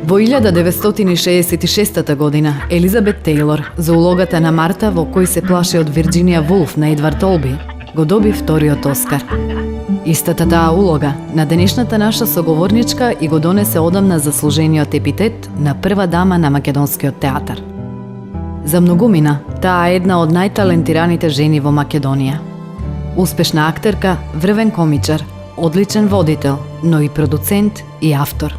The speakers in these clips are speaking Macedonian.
Во 1966 година Елизабет Тейлор за улогата на Марта во Кој се плаши од Вирџинија Вулф на Едвард Олби го доби вториот Оскар. Истата таа улога на денешната наша соговорничка и го донесе одамна заслужениот епитет на прва дама на македонскиот театар. За многумина, таа е една од најталентираните жени во Македонија. Успешна актерка, врвен комичар, одличен водител, но и продуцент и автор.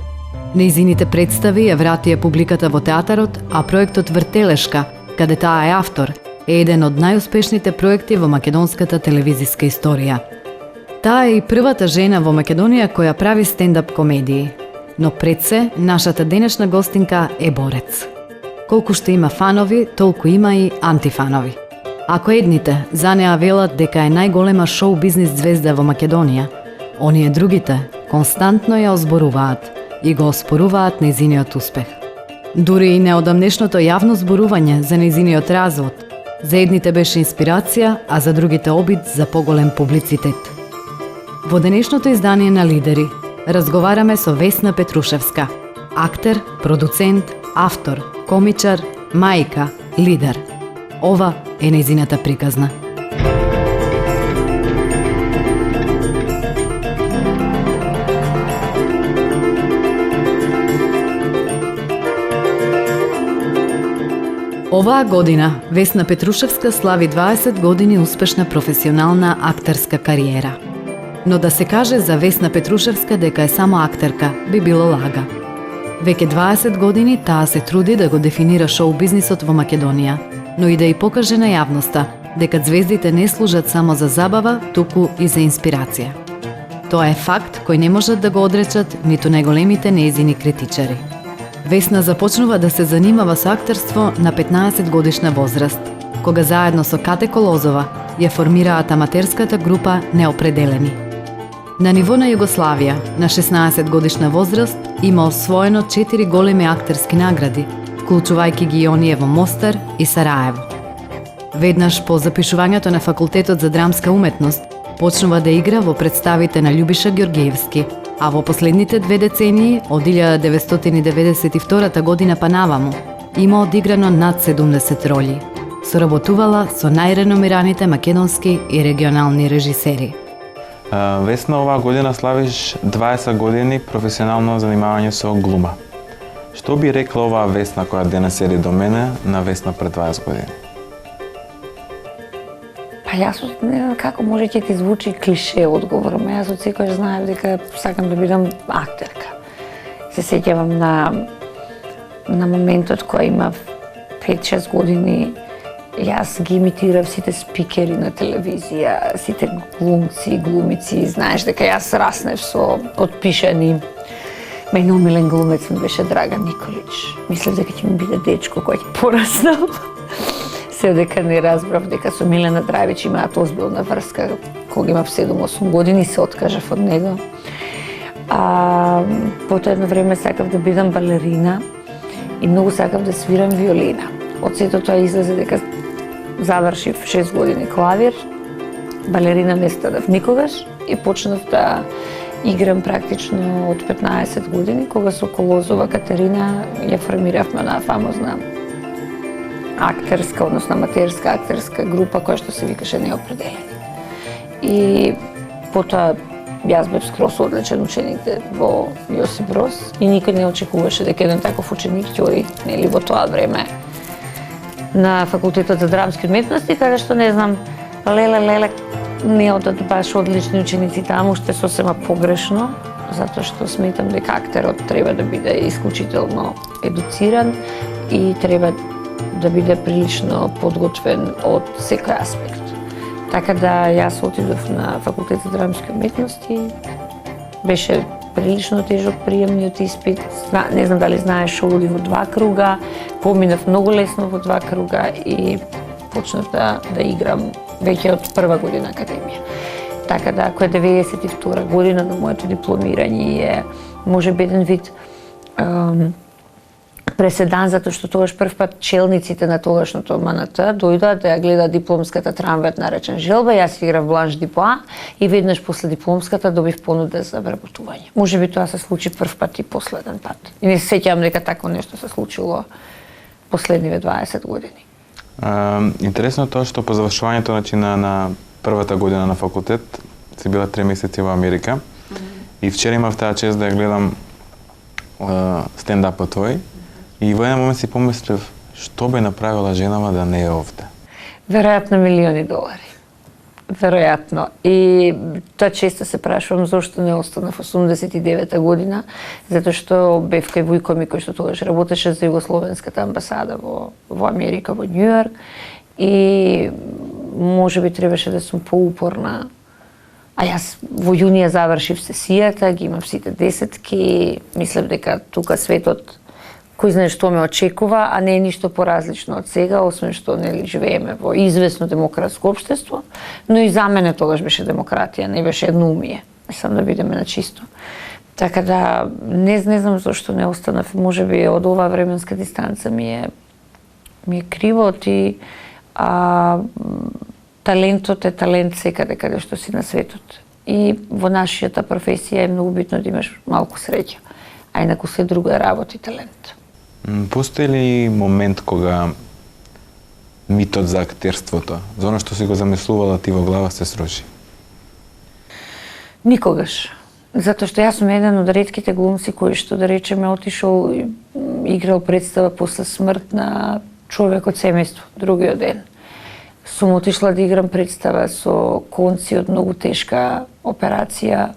Нејзините представи ја вратија публиката во театарот, а проектот Вртелешка, каде таа е автор, е еден од најуспешните проекти во македонската телевизиска историја. Таа е и првата жена во Македонија која прави стендап комедии. Но пред се, нашата денешна гостинка е борец. Колку што има фанови, толку има и антифанови. Ако едните за неа велат дека е најголема шоу-бизнис звезда во Македонија, оние другите константно ја озборуваат и го оспоруваат нејзиниот успех. Дури и неодамнешното јавно зборување за нејзиниот развод, за едните беше инспирација, а за другите обид за поголем публицитет. Во денешното издание на Лидери разговараме со Весна Петрушевска, актер, продуцент, автор, комичар, мајка, лидер. Ова е нејзината приказна. Оваа година Весна Петрушевска слави 20 години успешна професионална актерска кариера. Но да се каже за Весна Петрушевска дека е само актерка, би било лага. Веќе 20 години таа се труди да го дефинира шоу-бизнисот во Македонија, но и да ја покаже на јавноста дека звездите не служат само за забава, туку и за инспирација. Тоа е факт кој не можат да го одречат ниту најголемите нејзини критичари. Весна започнува да се занимава со актерство на 15 годишна возраст, кога заедно со Кате Колозова ја формираат аматерската група Неопределени. На ниво на Југославија, на 16 годишна возраст, има освоено 4 големи актерски награди, вклучувајќи ги и оние во Мостар и Сараево. Веднаш по запишувањето на факултетот за драмска уметност, почнува да игра во представите на Љубиша Ѓоргиевски, а во последните 2 децении, од 1992 година па наваму, има одиграно над 70 роли. Соработувала со најреномираните македонски и регионални режисери. Весна, оваа година славиш 20 години професионално занимавање со глума. Што би рекла оваа Весна која денес седи до мене на Весна пред 20 години? Па јас не знам како може ќе ти звучи клише одговор, но јас од секој знаев дека сакам да бидам актерка. Се сеќавам на моментот кој имав 5-6 години, јас ги имитирав сите спикери на телевизија, сите глумци, глумици, знаеш дека јас раснев со потпишани. Мај најомилен глумец ми беше Драган Николич. Мислев дека ќе ми биде дечко кој ќе пораснам. Се дека не разбрав дека со Милена Драјвич имаат озбилна врска, кога имав 7-8 години се откажав од него. Потоа едно време сакав да бидам балерина и многу сакав да свирам виолина. Од сето тоа излезе дека завршив 6 години клавир, балерина не станав никогаш и почнав да играм практично од 15 години, кога со Колозова Катерина ја формиравме на фамозна актерска, односно аматерска актерска група која што се викаше Неопределени. И потоа јас бев скроз одличен ученик во Јосип Broz и никој не очекуваше дека еден таков ученик ќе оди, нели, во тоа време на факултетот за драмски уметности, каде што не знам, леле, не одат баш одлични ученици таму, што е сосема погрешно, затоа што сметам дека актерот треба да биде исклучително едуциран и треба да биде прилично подготвен од секој аспект. Така да јас отидов на факултет за драмски уметности, беше прилично тежок приемниот испит, не знам дали знаеш, шоуди во 2 круга, поминав многу лесно во 2 круга и почнав да играм веќе од прва година академија. Така да, ако е 92 година на моето дипломирање е можеби еден вид преседан, затоа што тогаш првпат челниците на тогашното МНТ дојдоа да ја гледаат дипломската трамвајот наречен Желба, јас играв Бланш Дипоа и веднаш после дипломската добив понуда за вработување. Можеби тоа се случи првпат и последен пат. И не се сеќавам дека такво нешто се случило последниве 20 години. Интересно е тоа што по завршувањето на првата година на факултет си била 3 месеци во Америка и вчера имав таа чест да ја гледам стендапот твој и во еден момент си помислив што би направила женава да не е овде. Веројатно милиони долари. Веројатно. И тоа често се прашувам зошто не останав 89-та година, затоа што бев кај Вујко ми кој што тогаш работеше за Југословенската амбасада во Америка, во Њујорк и можеби требаше да сум поупорна. А јас во јунија завршив сесијата, ги имам сите десетки, мислев дека тука светот кој знае што ме очекува, а не е ништо поразлично од сега, освен што нели живееме во известно демократско општество, но и за мене тогаш беше демократија, не беше едноумие. Сам да бидеме на чисто. Така да не знам зашто не останав, можеби од оваа временска дистанца ми е кривот и талентот е талент секаде каде што си на светот. И во нашата професија е многу битно да имаш малку среќа, а инаку се друго е работа и талент. Постои ли момент кога митот за актерството, за оно што си го замислувала ти во глава, се сруши? Никогаш. Затоа што јас сум еден од ретките глумци кои што, да речеме, отишол и играл представа после смрт на човек од семејство, другиот ден. Сум отишла да играм представа со конци од многу тешка операција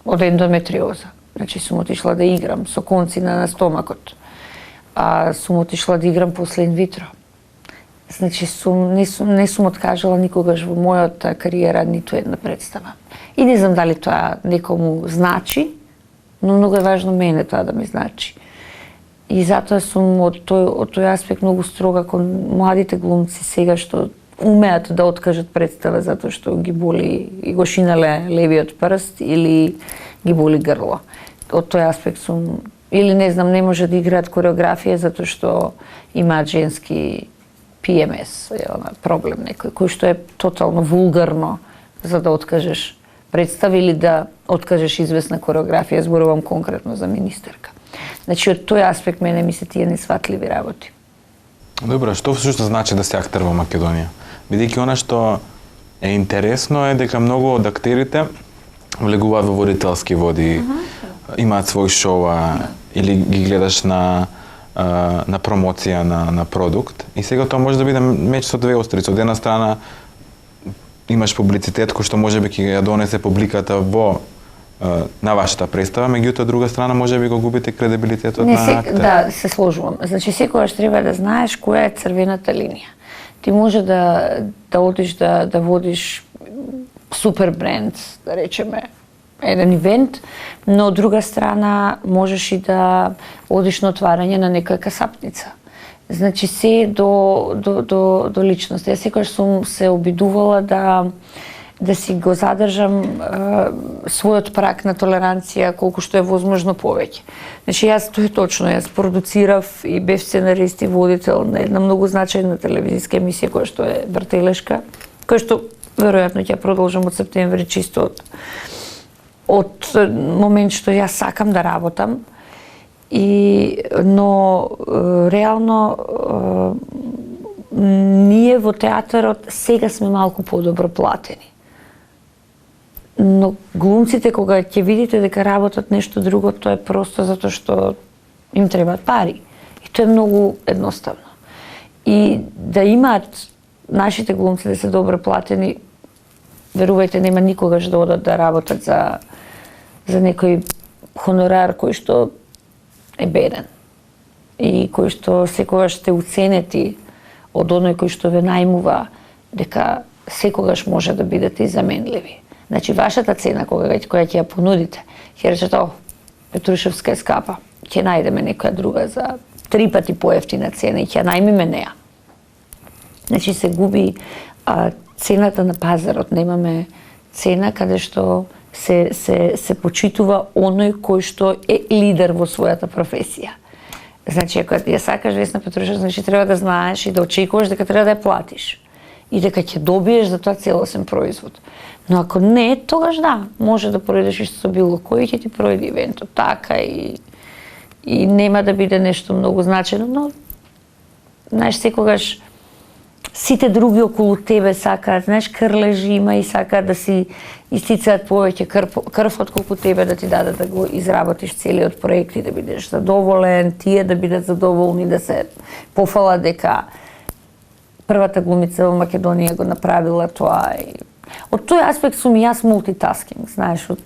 од ендометриоза. Значи сум отишла да играм со конци на стомакот. Сум отишла да играм после инвитро. Значи не сум откажала никогаш во мојата кариера ниту една представа. И не знам дали тоа некому значи, но многу е важно мене тоа да ми значи. И затоа сум од тој аспект многу строга кон младите глумци сега што умеат да откажат представа затоа што ги боли и го шинале левиот прст или ги боли грло. Од тој аспект сум, или не знам, не може да играат кореографија затоа што имаат женски PMS, проблем некој, кој што е тотално вулгарно за да откажеш представа или да откажеш известна кореографија, зборувам конкретно за министерка. Значи, од тој аспект мене ми се тие несватливи работи. Добро, што всушност значи да си актер во Македонија? Бидејќи она што е интересно е дека многу од актерите влегуваат во водителски води, имаат свој шоу или ги гледаш на промоција на продукт и сега тоа може да биде меч со две острици. Од една страна имаш публицитет кој што можеби ќе ја донесе публиката на вашата представа, меѓутоа од друга страна можеби го губите кредибилитетот на актер. Да, се сложувам. Значи секогаш треба да знаеш која е црвената линија. Ти може да одиш да водиш супер бренд, да речеме, еден ивент, но од друга страна можеш и да одиш на отварање на некоја касапница. Значи се до личност. Јас секогаш сум се обидувала да си го задржам својот праг на толеранција колку што е возможно повеќе. Значи јас тоа е точно, јас продуцирав и бев сценарист и водител на една многу значајна телевизиска емисија која што е Вртелешка, која што веројатно ќе продолжам од септември чисто од момент што јас сакам да работам. Но реално ние во театарот сега сме малку подобро платени. Но глумците кога ќе видите дека работат нешто друго, тоа е просто затоа што им требаат пари. И тоа е многу едноставно. И да имаат нашите глумци да се добро платени, верувајте, нема никогаш да одат да работат за некој хонорар кој што е беден и кој што секогаш сте уценети од оној кој што ве најмува, дека секогаш може да бидете и заменливи. Значи, вашата цена која ќе ја понудите, ќе речете, Петрушевска е скапа, ќе најдеме некоја друга за 3 пати поевтина цена и ќе најмиме неа. Значи, се губи цената на пазарот, немаме цена каде што се почитува оној кој што е лидер во својата професија. Значи, ако ја сакаш Весна Петрушевска, значи треба да знаеш и да очекуваш дека треба да ја платиш. И дека ќе добиеш за тоа целосен производ. Но ако не, тогаш да, може да проидеш и со било кој ќе ти проиде ивентот така и нема да биде нешто многу значено, но знаеш, секогаш сите други околу тебе сакаат, знаеш, крлежи има и сакаат да си истицаат повеќе крв отколку тебе да ти дадат да го изработиш целиот проект и да бидеш задоволен, тие да бидат задоволни, да се пофалат дека првата глумица во Македонија го направила тоа. Од тој аспект сум јас мултитаскинг, знаеш, од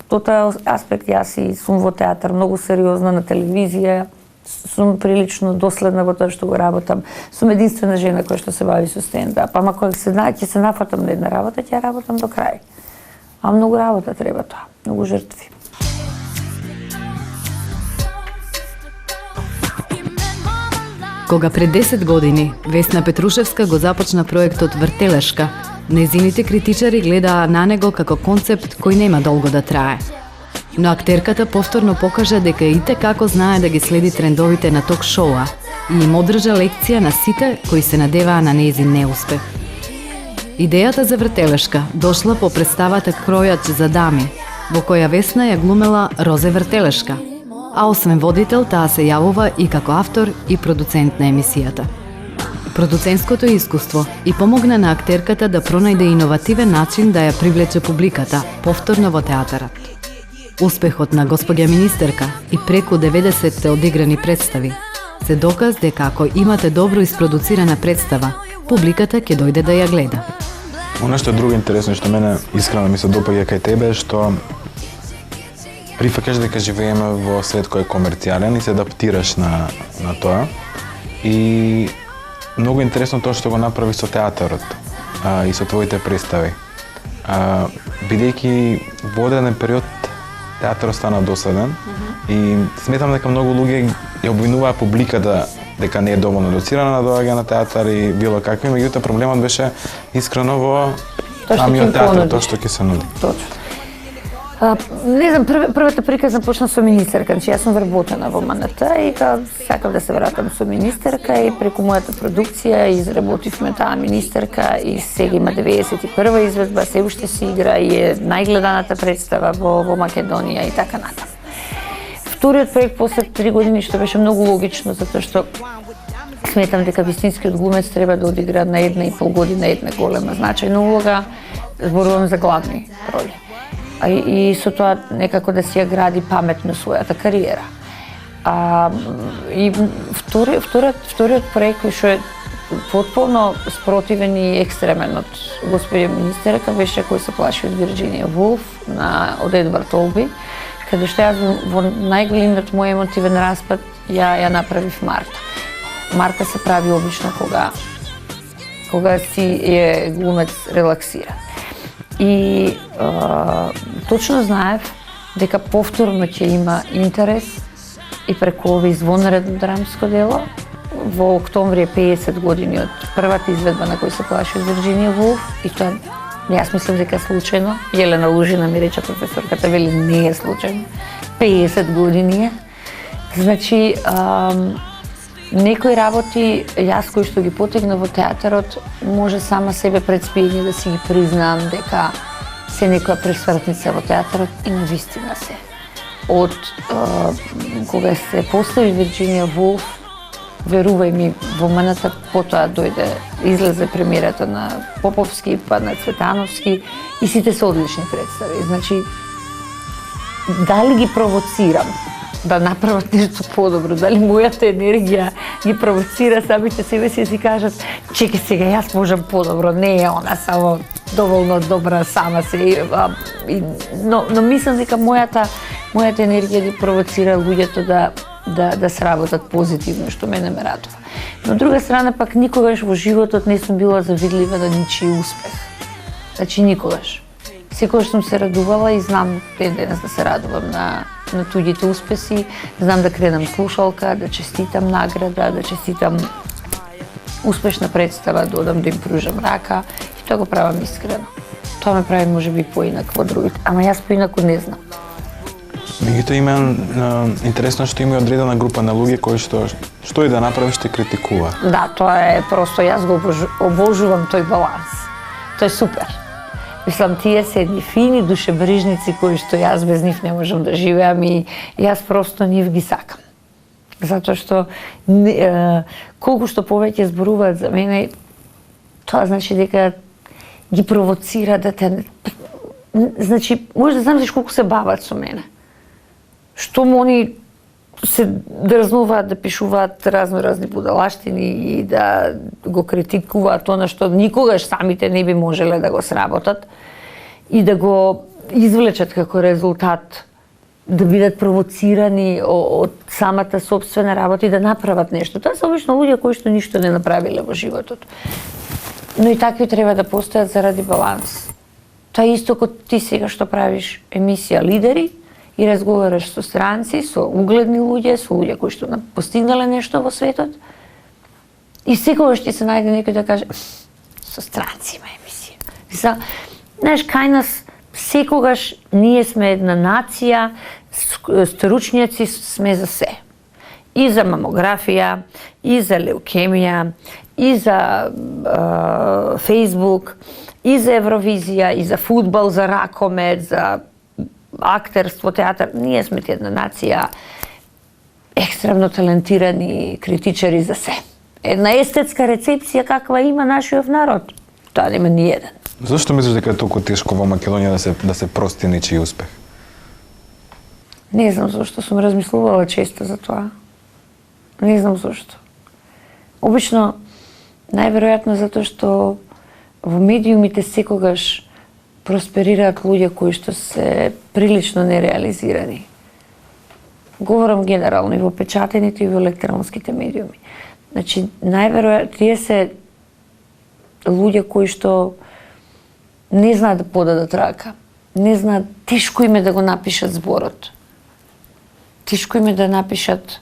тој аспект јас и сум во театар многу сериозна, на телевизија, сум прилично доследна во тоа што го работам. Сум единствена жена која што се бави со стендап, ама кога ќе се нафатам на една работа, ќе ја работам до крај. А многу работа треба тоа, многу жртви. Кога пред 10 години Весна Петрушевска го започна проектот Вртелешка, нејзините критичари гледаа на него како концепт кој нема долго да трае. Но актерката повторно покажа дека ите како знае да ги следи трендовите на ток-шоуа и им одржа лекција на сите кои се надеваа на нејзин неуспех. Идејата за Вртелешка дошла по представата Кројач за дами, во која Весна ја глумела Розе Вртелешка, а освен водител, таа се јавува и како автор и продуцент на емисијата. Продуцентското искуство и помогна на актерката да пронајде иновативен начин да ја привлече публиката повторно во театарот. Успехот на Господја министерка и преку 90 одиграни представи се доказ дека ако имате добро isproducirana представа, публиката ќе дојде да ја гледа. Оно што е друго интересно, што мене искрено ми се допаѓа кај тебе, е што прифаќаш дека живееме во свет кој е комерцијален и се адаптираш на тоа. И многу интересно тоа што го направи со театарот и со твоите представи. Бидејќи во одреден период театарот стана досаден и сметам дека многу луѓе ја обвинуваа публиката дека не е доволно доцирана да доаѓа на театар и било какви, меѓутоа проблемот беше искрено во самиот театар, тоа што ќе се нуди. Точно. Не знам, првата приказна почна со министерка, значи јас сум вработена во МНТ и сакав да се вратам со министерка и преку мојата продукција изработивме таа министерка и сега има 91-ва изведба, се уште се игра и е најгледаната представа во Македонија и така натаму. Вториот проект после 3 години што беше многу логично, затоа што сметам дека вистинскиот глумец треба да одигра на 1,5 година една голема значајна улога, зборувам за главни роли. И со тоа некако да си ја гради паметно својата кариера. И вториот проект кој што е потполно спротивен и екстремен од господја министерка беше кој се плаши од Вирџинија Вулф од Едвард Олби, каде што јас во најголемиот мој емотивен распад ја направив Марта. Марта се прави обично кога си е глумец релаксира. И точно знаев дека повторно ќе има интерес и преку овој извонредно драмско дело. Во октомври е 50 години од првата изведба на кој се плаши од Вирџинија Вулф и тоа јас мислам дека е случајно. Јелена Лужина ми рече, професорката, вели не е случајно. 50 години е. Значи, некои работи, јас кој што ги потегна во театарот, може сама себе пред спиење да си ги признам дека се некоја пресвртница во театарот и навистина се. Од кога се постави Вирџинија Вулф, верувај ми, во МНТ потоа излезе премиерата на Поповски, па на Цветановски и сите се одлични представи. Значи, дали ги провоцирам да направат нешто подобро, дали мојата енергија ги провоцира самите себе си кажат, чекај сега, јас можам подобро, не е она само доволно добра сама се. Но мислам дека мојата енергија ги провоцира луѓето да сработат позитивно, што мене ме радува. Но од друга страна пак никогаш во животот не сум била завидлива на ничи успех. Значи никогаш. Секогаш сум се радувала и знам ден денес да се радувам на туѓите успеси, знам да кредам слушалка, да честитам награда, да честитам успешна представа, да одам да им пружам рака и тоа го правам искрено. Тоа ме прави можеби поинако од другите, ама јас поинако не знам. Меѓутоа има интересно што има и одредена група на луѓе кои што и да направиш те критикува. Да, тоа е просто, јас го обожувам тој баланс. Тоа е супер. Мислам, тие се едни фини душебрижници кои што јас без нив не можам да живеам и јас просто нив ги сакам. Затоа што колку што повеќе зборуваат за мене, тоа значи дека ги провоцира да те... Значи, може да знам колку се бават со мене. Што они се дрзнуваат да пишуваат разни будалаштини и да го критикуваат она што никогаш самите не би можеле да го сработат и да го извлечат како резултат, да бидат провоцирани од самата собствена работа и да направат нешто. Тоа се обично луѓе кои што ништо не направиле во животот. Но и такви треба да постојат заради баланс. Тоа е исто како ти сега што правиш емисија Лидери и разговараш со странци, со угледни луѓе, со луѓе кои што постигнале нешто во светот. И секогаш ти се најде некој да каже со странци има емисија. Знаеш, кај нас секогаш ние сме една нација, стручњаци сме за се. И за мамографија, и за леукемија, и за Фейсбук, и за Евровизија, и за фудбал, за ракомет, за актерство, театар. Ние сме една нација екстремно талентирани критичари за се. Една естетска рецепција каква има нашиот народ, тоа нема ни еден. Зошто мислиш дека е толку тешко во Македонија да се прости нечи успех? Не знам зошто, сум размислувала често за тоа. Не знам зошто. Обично, најверојатно затоа што во медиумите секогаш просперираат луѓе кои што се прилично нереализирани. Говорам генерално и во печатените и во електронските медиуми. Значи, најверојатно тие се луѓе кои што не знаат да подадат рака. Не знаат, тешко им е да го напишат зборот. Тешко им е да напишат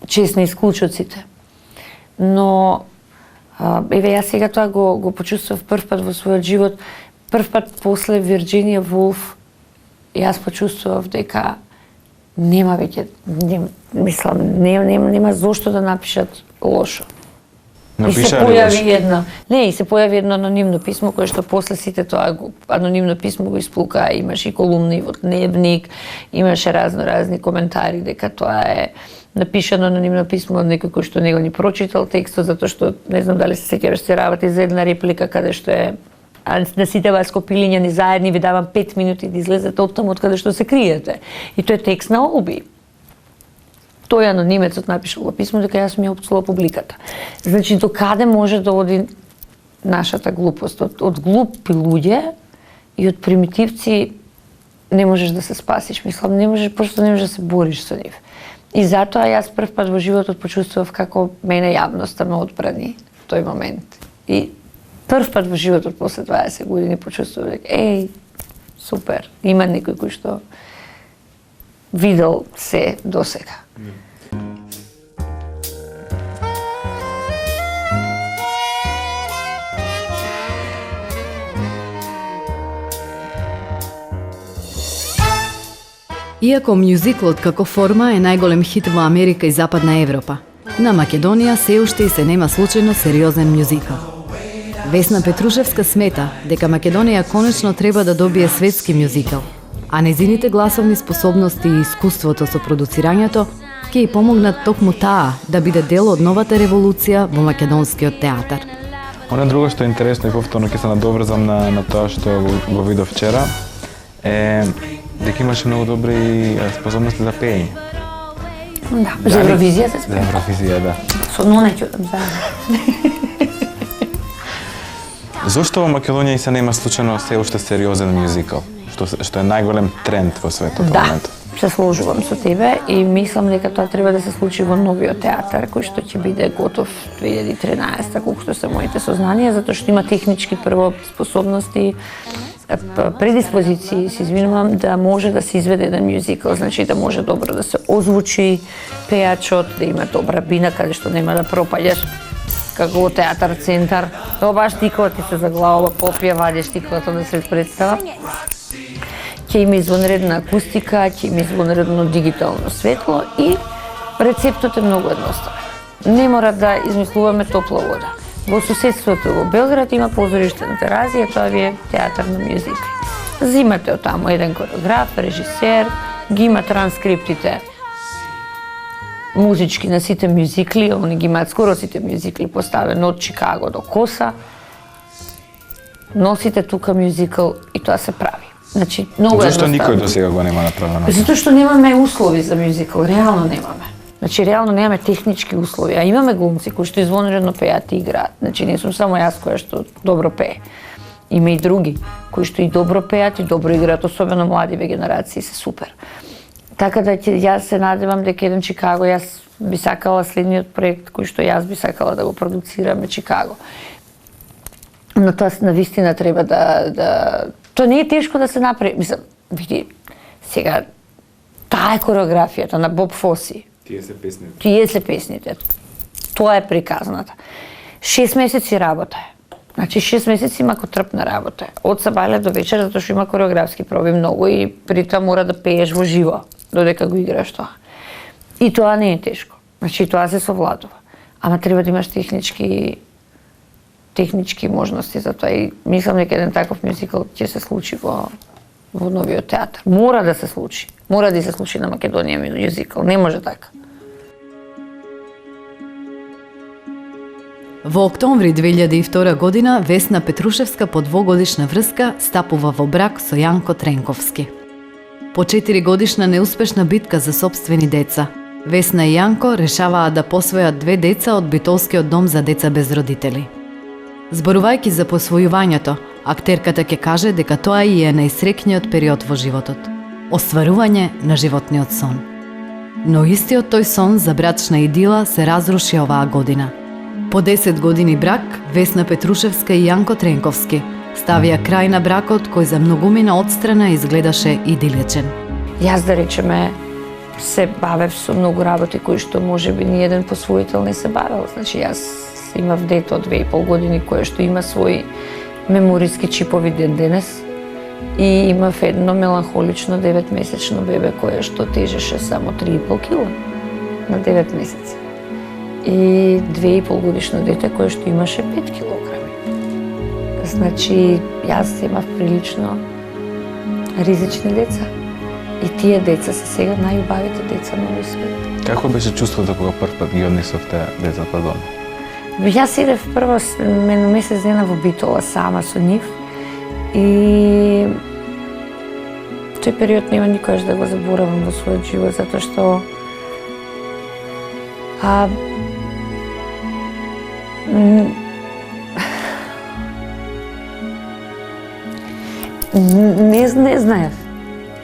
честни исклучоците. Но, еве, јас сега тоа го почувствував прв пат во својот живот. Прв пат после Вирџинија Вулф, јас почувствував дека нема веќе, нема зошто да напишат лошо. И се појави едно анонимно писмо кое што после сите тоа анонимно писмо го исплука, имаше и колумни во Дневник, имаше разни коментари дека тоа е напишано анонимно писмо од некој кој што него ни прочитал текстот, затоа што не знам дали се сеќаваш, се работи за една реплика каде што е на сите вас копилињани заедни ви давам 5 минути да излезете од таму од каде што се криете. И тој е текст на Олби. Тој анонимецот напишал во писмо дека јас ми ја опцула публиката. Значи, до каде може да оди нашата глупост? Од глупи луѓе и од примитивци не можеш да се спасиш. Мислам, просто не можеш да се бориш со нив. И затоа јас прв пат во животот почувствував како мене јавноста ме одбрани в тој момент. И прв пат во животот после 20 години почувствував дека супер, има некој кој што видел се до сега. Иако мюзиклот како форма е најголем хит во Америка и Западна Европа, на Македонија се уште и се нема случајно сериозен мюзикл. Весна Петрушевска смета дека Македонија конечно треба да добие светски мюзикл, а незините гласовни способности и искуството со продуцирањето ќе ја помогнат токму таа да биде дел од новата револуција во македонскиот театар. Она друго што е интересно и повторно ќе се надоврзам на тоа што го видов вчера е дека имаше многу добри способности за пеење. Да, за Евровизија се спева. За Евровизија, да. Со Нонеќо заедно. Зошто во Македонија и се нема случајно се уште сериозен мюзикл, што е најголем тренд во светот во моментот? Да, се сложувам со тебе и мислам дека тоа треба да се случи во новиот театар кој што ќе биде готов 2013, колку што се моите сознанија, затоа што има технички прво способности, предиспозиции, се извинувам, да може да се изведе еден мюзикл, значи да може добро да се озвучи пејачот, да има добра бина каде што нема да пропаѓаш како во театар центар. Тоа баш тикова ти се заглавува, попија, вадиш тиковата на сред представа. ќе има извонредна акустика, ќе има извонредно дигитално светло и рецептот е многу едноставен. Не мора да измислуваме топла вода. Во соседството во Белград има позориште на Теразија, тоа ви е театар на мюзикли. Зимате од таму еден коreograf, режисер, ги има транскриптите музички на сите мюзикли, они ги имаат скоро сите мюзикли поставено од Чикаго до Коса. Носите тука мюзикл и тоа се прави. Значи, многу Зашто едноставно. никој до сега го нема направено? Затоа што немаме услови за мюзикл, реално немаме. Значи, реално немаме технички услови, а имаме глумци кои што извонредно пеат и играат. Значи, не сум само јас која што добро пее. Има и други кои што и добро пеат и добро играат, особено младиве генерации се супер. Така да јас се надевам дека еден Чикаго, јас би сакала следниот проект кој што јас би сакала да го продуцираме Чикаго. Но тоа навистина треба да тоа не е тешко да се направи. Мислам, види, сега таа е кореографијата на Боб Фоси. Тие се песните. Тоа е приказната. 6 месеци работа е. Значи 6 месеци има трпна работа. Од сабајле до вечер, затоа што има кореографски проби многу и при тоа мора да пееш во живо, додека го играш тоа. И тоа не е тешко. Значи тоа се совладува. Ама треба да имаш технички можности за тоа и мислам дека еден таков мюзикл ќе се случи во новиот театар. Мора да се случи. Мора да се случи на Македонија мюзикл. Не може така. Во октомври 2002 година Весна Петрушевска по двогодишна врска стапува во брак со Јанко Тренковски. По 4 годишна неуспешна битка за сопствени деца, Весна и Јанко решаваат да посвојат 2 деца од битолскиот дом за деца без родители. Зборувајќи за посвојувањето, актерката ќе каже дека тоа и е најсреќниот период во животот. Остварување на животниот сон. Но истиот тој сон за брачна идила се разруши оваа година. По 10 години брак, Весна Петрушевска и Јанко Тренковски ставија крај на бракот кој за многумина одстрана изгледаше идиличен. Јас да речеме се бавев со многу работи кои што можеби ни еден посвоител не се бавел. Значи јас имав дете од 2,5 години кое што има своји мемориски чипови ден денес и имав едно меланхолично 9-месечно бебе кое што тежеше само 3,5 кг на 9 месеци. И 2,5 годишно дете кое што имаше 5 килограми. Значи, јас имав прилично ризични деца. И тие деца се сега најубавите деца на овој свет. Како беше чувството кога прв пат ги однесовте децата дома? Јас идев прво месец дена во Битола сама со нив и тој период нема никогаш да го заборавам во својот живот, затоа што не знаев.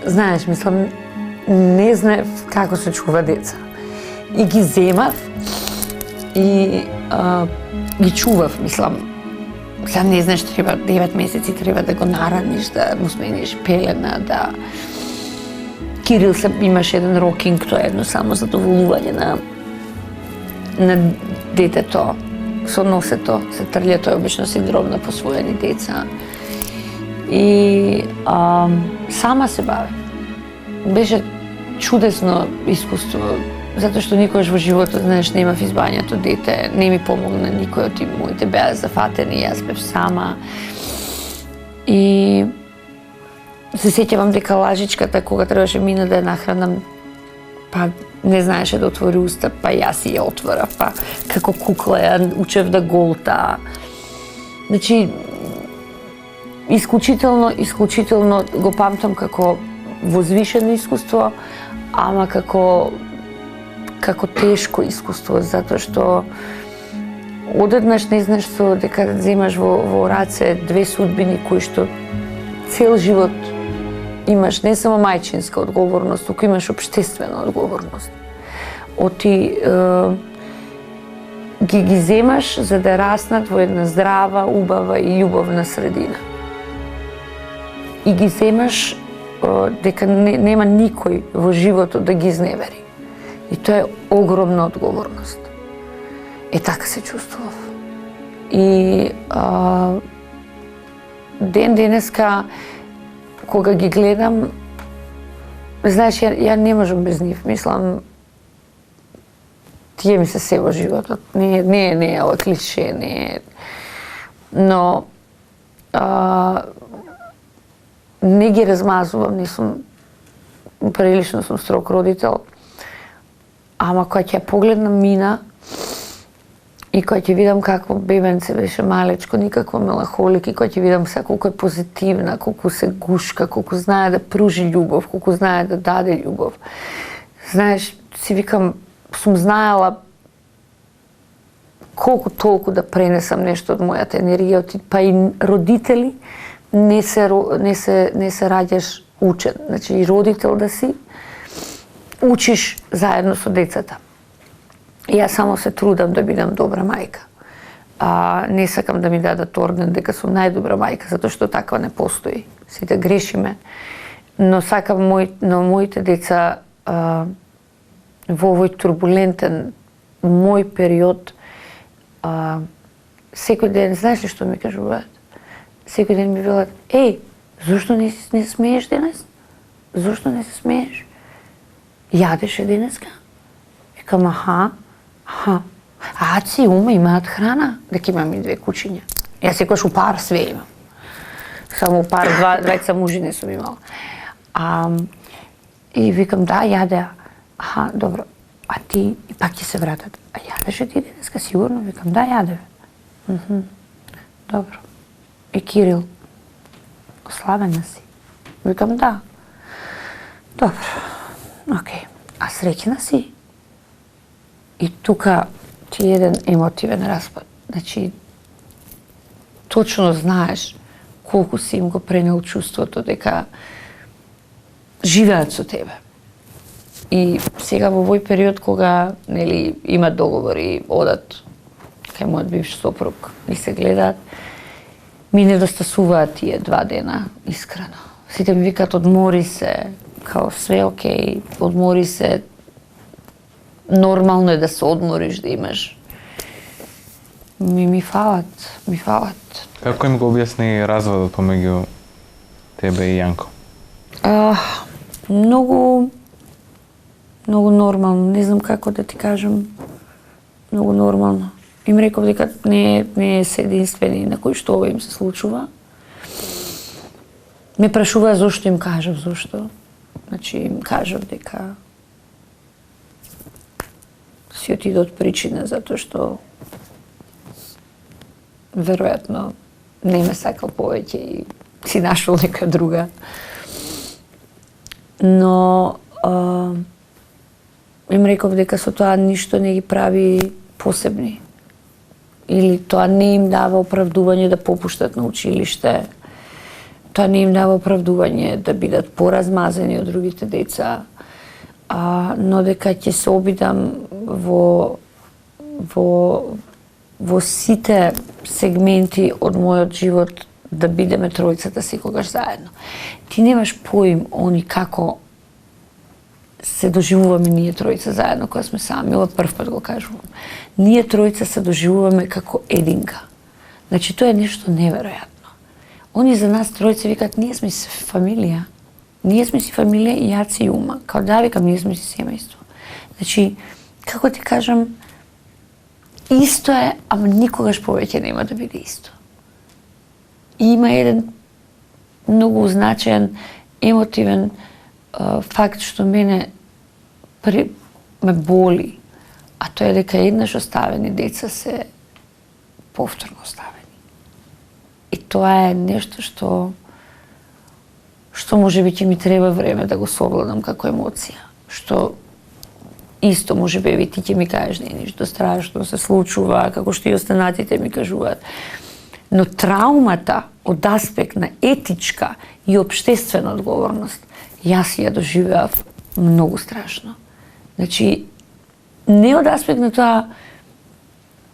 Знаеш, мислам, не знаев како се чува деца. И ги земав и ги чував, мислам. Сам не знаеш, треба 9 месеци, треба да го нараниш, да му смениш пелена, да... Кирил имаше еден рокинг, тоа е едно само задоволување на детето, со носето, се трља, тоа е обично синдром на посвоени деца. И сама се баве. Беше чудесно искуство, затоа што никогаш во животот, знаеш, немав избањето дете, не ми помогна никој од моите беа зафатени, јас бев сама. И се сеќавам дека лажичката, кога требаше мина да ја нахранам, па не знаеше да отвори уста, па јас ја отворав, па како кукла ја учев да голта. Значи, исклучително го памтам како возвишено искуство, ама како тешко искуство, затоа што одеднаш не знаеш со дека земаш во раце 2 судбини кои што цел живот имаш не само мајчинска одговорност, туку имаш општествена одговорност. Оти ги земаш за да раснат во една здрава, убава и љубовна средина. И ги земаш дека нема никој во животот да ги изневери. И тоа е огромна одговорност. Така се чувствував. И ден денеска кога ги гледам, знаеш, ја не можам без нив. Мислам, тие ми се се во животот. Не е ова клише, не е. Но не ги размазувам, не сум, прилично сум строг родител. Ама кога ќе погледнам Мина и кога ќе видам какво бебенце беше малечко, никаква мелахолик, и кога ќе видам се колку е позитивна, колку се гушка, колку знае да пружи љубов, колку знае да даде љубов. Знаеш, си викам, сум знаела колку толку да пренесам нешто од мојата енергија, па и родители не се раѓаш учен. Значи и родител да си, учиш заедно со децата. И јас само се трудам да бидам добра мајка. Не сакам да ми дадат орден дека сум најдобра мајка, затоа што таква не постои. Сите грешиме. Но сакам моите деца во овој турбулентен мој период, секој ден, знаеш ли што ми кажуваат? Секој ден ми велат, еј, зошто не смееш денес? Зошто не се смееш? Јадеше денеска? Викам, аха. Аци и Ума имаат храна, дека имам и 2 кучиња. Јас секојаш у пар све имам. Само у пар, двајца мужи не сум имала. И викам, да, јадеа. Аха, добро. А ти и пак ќе се вратат. А јадеше ти денеска, сигурно? Викам, да, јадеве. Добро. И Кирил, ослабена си? Викам, да. Добро. Океј. А среќна си? И тука ти е еден емотивен распад. Значи, точно знаеш колку си им го пренел чувството дека живеат со тебе. И сега во овој период кога има договори, одат кај мојот бивш сопруг и се гледаат, ми недостасуваат тие 2 дена, искрено. Сите ми викаат, одмори се, као све окей, одмори се, нормално е да се одмориш, да имаш. Ми фалат. Како им го објасни разводот помеѓу тебе и Јанко? Многу нормално, не знам како да ти кажам, многу нормално. Им реков дека не се единствени на кои што ова им се случува. Ме прашуваа зошто им кажав, зошто. Значи им кажав дека си отидот причина затоа што веројатно не ме сакал повеќе и си нашол нека друга. Но им реков дека со тоа ништо не ги прави посебни. Или тоа не им дава оправдување да попуштат на училиште. Тоа не им дава оправдување да бидат поразмазени од другите деца. Но дека ќе се обидам во сите сегменти од мојот живот да бидеме тројцата секогаш заедно. Ти немаш поим они како се доживуваме ние тројца заедно кога сме сами, ова прв пат го кажувам. Ние тројца се доживуваме како единка. Значи тоа е нешто неверојатно. Они за нас тројца викаат, ние сме си фамилија. Ние сме си фамилија и Јаци и Ума. Као да, викам, ние сме си семејство. Значи, како ти кажам, исто е, ама никогаш повеќе нема да биде исто. И има еден многу значаен, емотивен факт што мене ме боли, а тоа е дека еднаш оставени деца се повторно оставени. И тоа е нешто што можеби ќе ми треба време да го совладам како емоција. Што исто можеби и ти ќе ми кажеш не е ништо страшно, се случува, како што и останатите ми кажуваат. Но траумата од аспект на етичка и општествена одговорност, јас ја доживеав многу страшно. Значи, не од аспект на тоа,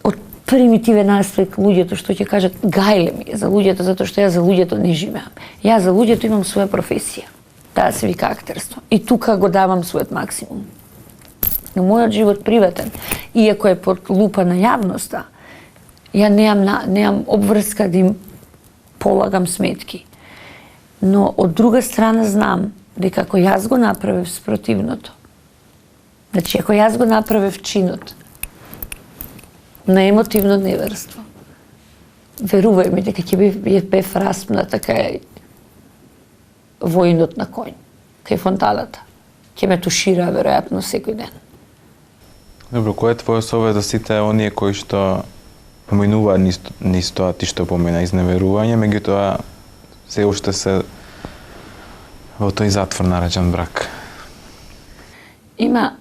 од примитивен аспект луѓето што ќе кажат гајле ми е за луѓето, затоа што јас за луѓето не живеам. Јас за луѓето имам своја професија. Таа се вика актерство. И тука го давам својот максимум. Но мојот живот приватен, иако е под лупа на јавноста, ја немам обврска да им полагам сметки. Но од друга страна знам дека ако јас го направив спротивното, значи ако јас го направив чинот на емотивно неверство, верувај ми дека ќе бев распната кај воинот на конј, кај фонтаната. Ќе ме тушира веројатно секој ден. Добро, кој е твој совет за сите оние кои што поминуваат низ тоа ти што помена изневерување, меѓутоа се уште се во тој затвор наречен брак? Има,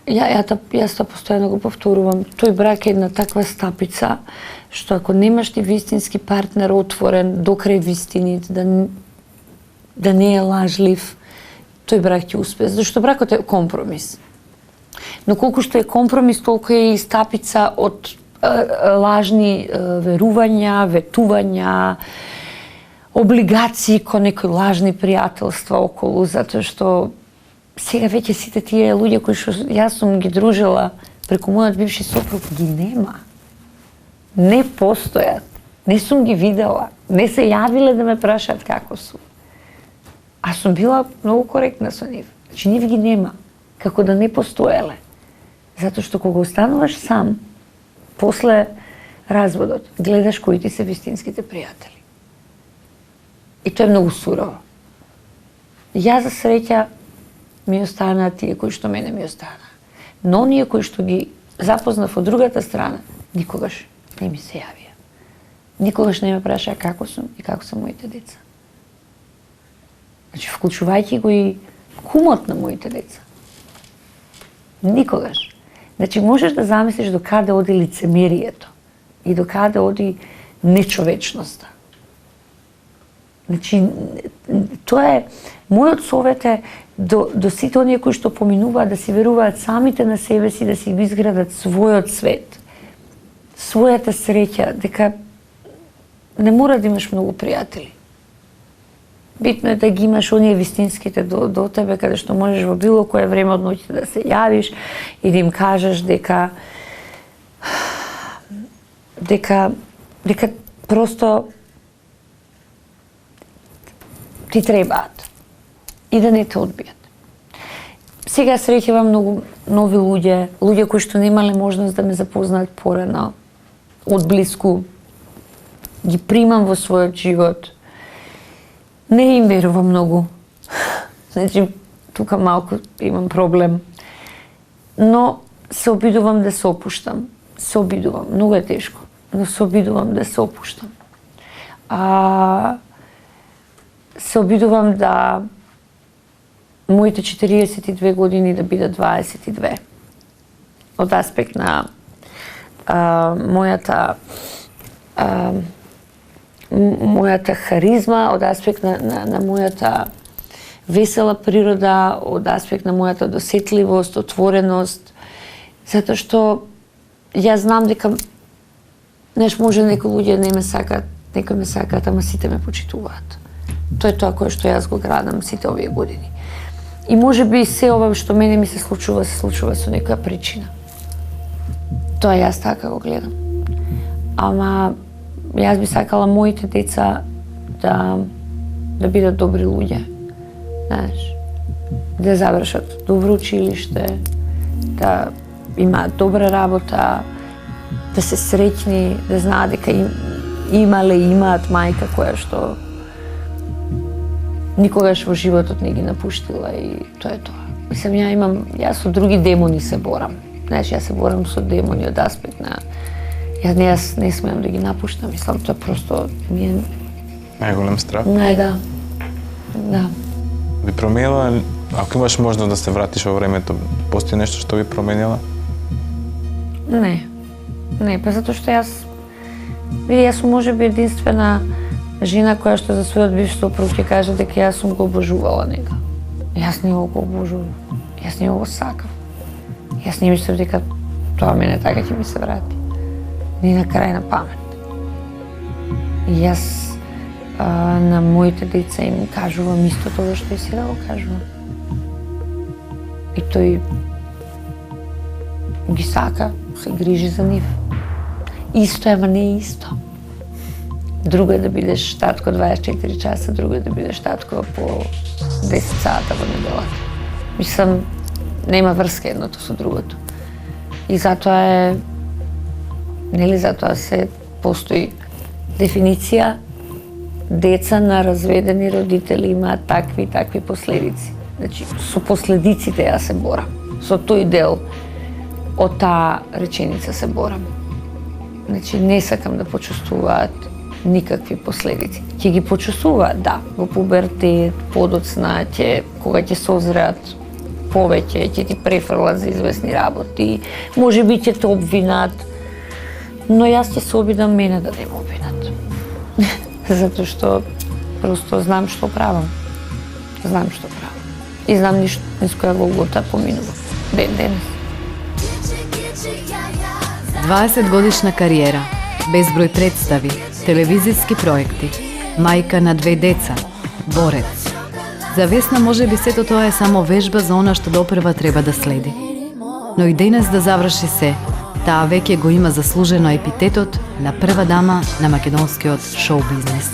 јас тоа постојано го повторувам, тој брак е една таква стапица, што ако немаш ти вистински партнер отворен до крај вистините, да не е лажлив, тој брак ќе успее, зашто бракот е компромис. Но колку што е компромис, толку е и стапица од лажни верувања, ветувања, облигации кон некои лажни пријателства околу, затоа што сега веќе сите тие луѓе кои што јас сум ги дружила преку мојот бивши сопруг ги нема. Не постојат. Не сум ги видела. Не се јавиле да ме прашаат како сум. А сум била многу коректна со нив. Значи нив ги нема. Како да не постоеле. Затоа што кога остануваш сам, после разводот, гледаш кои ти се вистинските пријатели. И тоа е многу сурово. Ја за среќа ми останаа тие кои што мене ми останаа. Но оние кои што ги запознав од другата страна, никогаш не ми се јавија. Никогаш не ме прашаа како сум и како се моите деца. Значи, вклучувајќи го и кумот на моите деца. Никогаш. Значи, можеш да замислиш до каде оди лицемерието и до каде оди нечовечноста. Значи, тоа е, мојот совет е до сите оние кои што поминуваат да си веруваат самите на себе си, да си го изградат својот свет, својата среќа, дека не мора да имаш многу пријатели. Битно е да ги имаш оние вистинските до тебе, каде што можеш во било кое време од ноќите да се јавиш и да им кажеш дека просто ти требаат и да не те одбијат. Сега среќавам многу нови луѓе кои што немале можност да ме запознаат порано, од блиску, ги примам во својот живот. Не им верувам многу. Значи, тука малку имам проблем. Но се обидувам да се опуштам. Се обидувам. Многу е тешко. Но се обидувам да се опуштам. Се обидувам да моите 42 години да бидат 22. Од аспект на мојата харизма, од аспект на мојата весела природа, од аспект на мојата досетливост, отвореност, затоа што јас знам дека може некои луѓе не ме сакаат, некои ме сакаат, ама сите ме почитуваат. Тоа е тоа кое што јас го градам сите овие години. И може би се ова што мене ми се случува со некоја причина. Тоа јас така го гледам. Ама јас би сакала моите деца да бидат добри луѓе. Знаеш, да завршат добро училиште, да имаат добра работа, да се среќни, да знаат дека имаат мајка која што никогаш во животот не ги напуштила и тоа е тоа. Мислам, јас со други демони се борам. Знаеш, јас се борам со демони од аспект на Јас не смеам да ги напуштам, мислам, тоа просто ми е... Најголем страх? Да. Би променила, ако имаш можност да се вратиш во времето, постои нешто што би променила? Не, па затоа што јас сум можеби единствена жена која што за својот бивш сопруг ќе каже дека јас сум го обожувала нега. Јас не го обожувам, јас не го сакам. Јас не мислам дека тоа мене така ќе ми се врати. Ни на крај на памет. И јас на моите деца им кажувам исто тоа што и сега го кажувам. И тој ги сака, се грижи за нив. Исто е, ама не е исто. Друго е да бидеш татко 24 часа, друго е да бидеш татко по 10 сата во неделата. Мислам, нема врска едното со другото. И затоа е, нели затоа се постои дефиниција, деца на разведени родители имаат такви и такви последици. Значи, со последиците ја се борам. Со тој дел од таа реченица се борам. Значи, не сакам да почувствуваат никакви последици. Ќе ги почувствуваат, да, во пубертет, подоцна, кога ќе созреат повеќе, ќе ти префрлат за известни работи, може би ќе те обвинат, но јас ќе се обидам мене да не ме обвинат. Затоа што просто знам што правам. Знам што правам. И знам низ која голгота поминува. Ден денес. 20 годишна кариера, безброј представи, телевизиски проекти, мајка на 2 деца, борец. За Весна може би сето тоа е само вежба за она што допрва треба да следи. Но и денес да заврши се, таа веќе го има заслужено епитетот на прва дама на македонскиот шоу бизнес.